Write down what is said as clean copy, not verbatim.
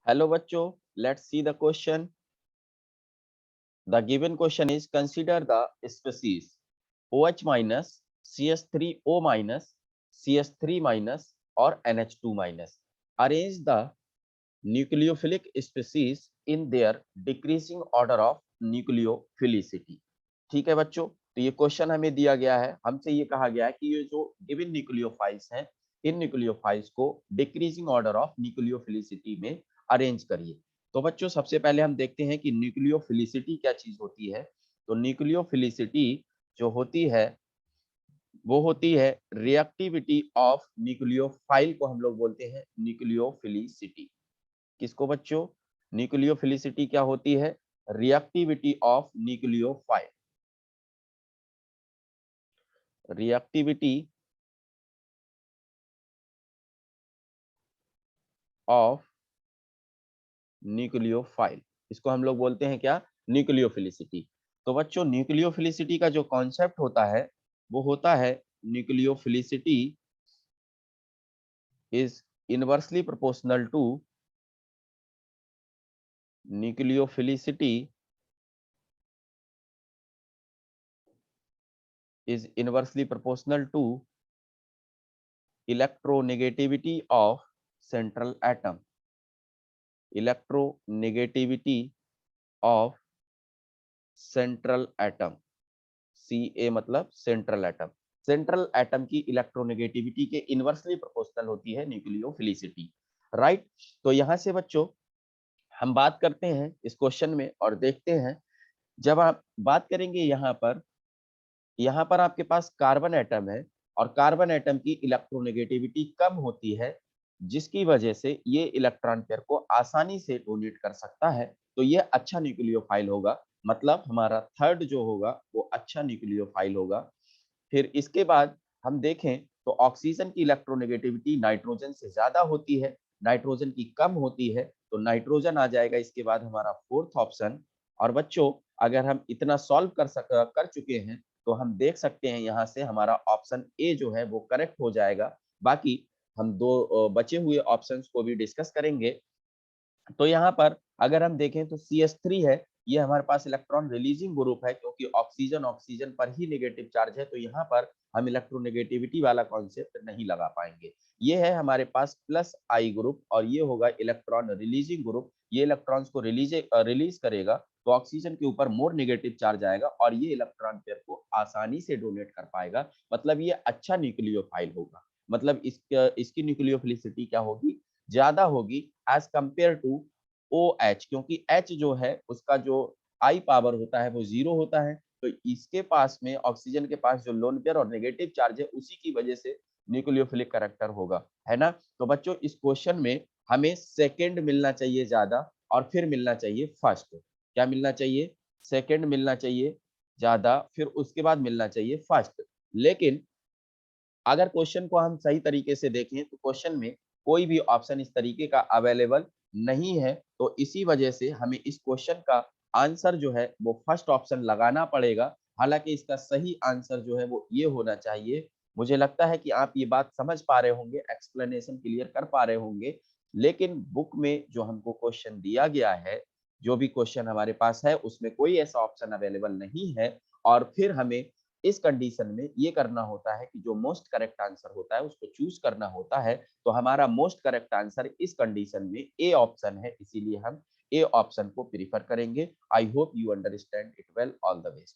Hello बच्चों, let's see the question. The given question is consider the species OH minus, CH3O minus, CH3 minus or NH2 minus. Arrange the nucleophilic species in their decreasing order of nucleophilicity. ठीक है बच्चों, तो ये question हमें दिया गया है, हमसे ये कहा गया है कि ये जो गिवन न्यूक्लियोफाइल्स हैं, इन न्यूक्लियोफाइल्स को डिक्रीजिंग ऑर्डर ऑफ न्यूक्लियोफिलिसिटी में अरेंज करिए। तो बच्चों सबसे पहले हम देखते हैं कि न्यूक्लियोफिलिसिटी क्या चीज होती है। तो न्यूक्लियोफिलिसिटी जो होती है वो होती है रिएक्टिविटी ऑफ न्यूक्लियोफाइल को हम लोग बोलते हैं न्यूक्लियोफिलिसिटी। किसको बच्चों? न्यूक्लियोफिलिसिटी क्या होती है? Reactivity of nucleophile. Reactivity of nucleophile, इसको हम लोग बोलते हैं क्या? न्यूक्लियोफिलिसिटी। तो बच्चों न्यूक्लियोफिलिसिटी का जो कॉन्सेप्ट होता है वो होता है nucleophilicity is inversely proportional to nucleophilicity is inversely proportional to electronegativity of central atom. Electronegativity of central atom. Ca मतलब सेंट्रल एटम। सेंट्रल एटम की इलेक्ट्रोनेगेटिविटी के इनवर्सली प्रोपोर्शनल होती है न्यूक्लियोफिलिसिटी। राइट, तो यहां से बच्चों हम बात करते हैं इस क्वेश्चन में और देखते हैं। जब आप बात करेंगे यहाँ पर आपके पास कार्बन एटम है और कार्बन एटम की इलेक्ट्रोनेगेटिविटी कम होती है, जिसकी वजह से ये इलेक्ट्रॉन पेयर को आसानी से डोनेट कर सकता है। तो ये अच्छा न्यूक्लियोफाइल होगा, मतलब हमारा थर्ड जो होगा वो अच्छा न्यूक्लियोफाइल होगा। फिर इसके बाद हम देखें तो ऑक्सीजन की इलेक्ट्रोनेगेटिविटी नाइट्रोजन से ज्यादा होती है, नाइट्रोजन की कम होती है, तो नाइट्रोजन आ जाएगा इसके बाद हमारा फोर्थ ऑप्शन। और बच्चों अगर हम इतना सॉल्व कर चुके हैं तो हम देख सकते हैं यहाँ से हमारा ऑप्शन ए जो है वो करेक्ट हो जाएगा। बाकी हम दो बचे हुए ऑप्शंस को भी डिस्कस करेंगे। तो यहाँ पर अगर हम देखें तो CH3 है, ये हमारे पास इलेक्ट्रॉन रिलीजिंग ग्रुप है, क्योंकि ऑक्सीजन ऑक्सीजन पर ही नेगेटिव चार्ज है, तो यहाँ पर हम इलेक्ट्रोनेगेटिविटी वाला कॉन्सेप्ट नहीं लगा पाएंगे। ये है हमारे पास प्लस आई ग्रुप और ये होगा इलेक्ट्रॉन रिलीजिंग ग्रुप। ये इलेक्ट्रॉन्स को रिलीज करेगा तो ऑक्सीजन के ऊपर मोर नेगेटिव चार्ज आएगा और ये इलेक्ट्रॉन पेयर को आसानी से डोनेट कर पाएगा, मतलब ये अच्छा न्यूक्लियोफाइल होगा। मतलब इसकी न्यूक्लियोफिलिसिटी क्या होगी? ज्यादा होगी एज कंपेयर टू OH, क्योंकि H जो है उसका जो आई पावर होता है वो 0 होता है। तो इसके पास में ऑक्सीजन के पास जो लोन पेयर और नेगेटिव चार्ज है उसी की वजह से न्यूक्लियोफिलिक करैक्टर होगा, है ना। तो बच्चों इस क्वेश्चन में हमें सेकंड मिलना चाहिए ज्यादा और फिर मिलना चाहिए फर्स्ट। क्या मिलना चाहिए? सेकंड मिलना चाहिए ज्यादा, फिर उसके बाद मिलना चाहिए फर्स्ट। लेकिन अगर क्वेश्चन को हम सही तरीके से देखें तो क्वेश्चन में कोई भी ऑप्शन इस तरीके का अवेलेबल नहीं है, तो इसी वजह से हमें इस क्वेश्चन का आंसर जो है वो फर्स्ट ऑप्शन लगाना पड़ेगा। हालांकि इसका सही आंसर जो है वो ये होना चाहिए। मुझे लगता है कि आप ये बात समझ पा रहे होंगे, एक्सप्लेनेशन क्लियर कर पा रहे होंगे। लेकिन बुक में जो हमको क्वेश्चन दिया गया है, जो भी क्वेश्चन हमारे पास है उसमें कोई ऐसा ऑप्शन अवेलेबल नहीं है। और फिर हमें इस कंडीशन में ये करना होता है कि जो मोस्ट करेक्ट आंसर होता है उसको चूज करना होता है। तो हमारा मोस्ट करेक्ट आंसर इस कंडीशन में ए ऑप्शन है, इसीलिए हम ए ऑप्शन को प्रीफर करेंगे। I hope you understand it well. All the best.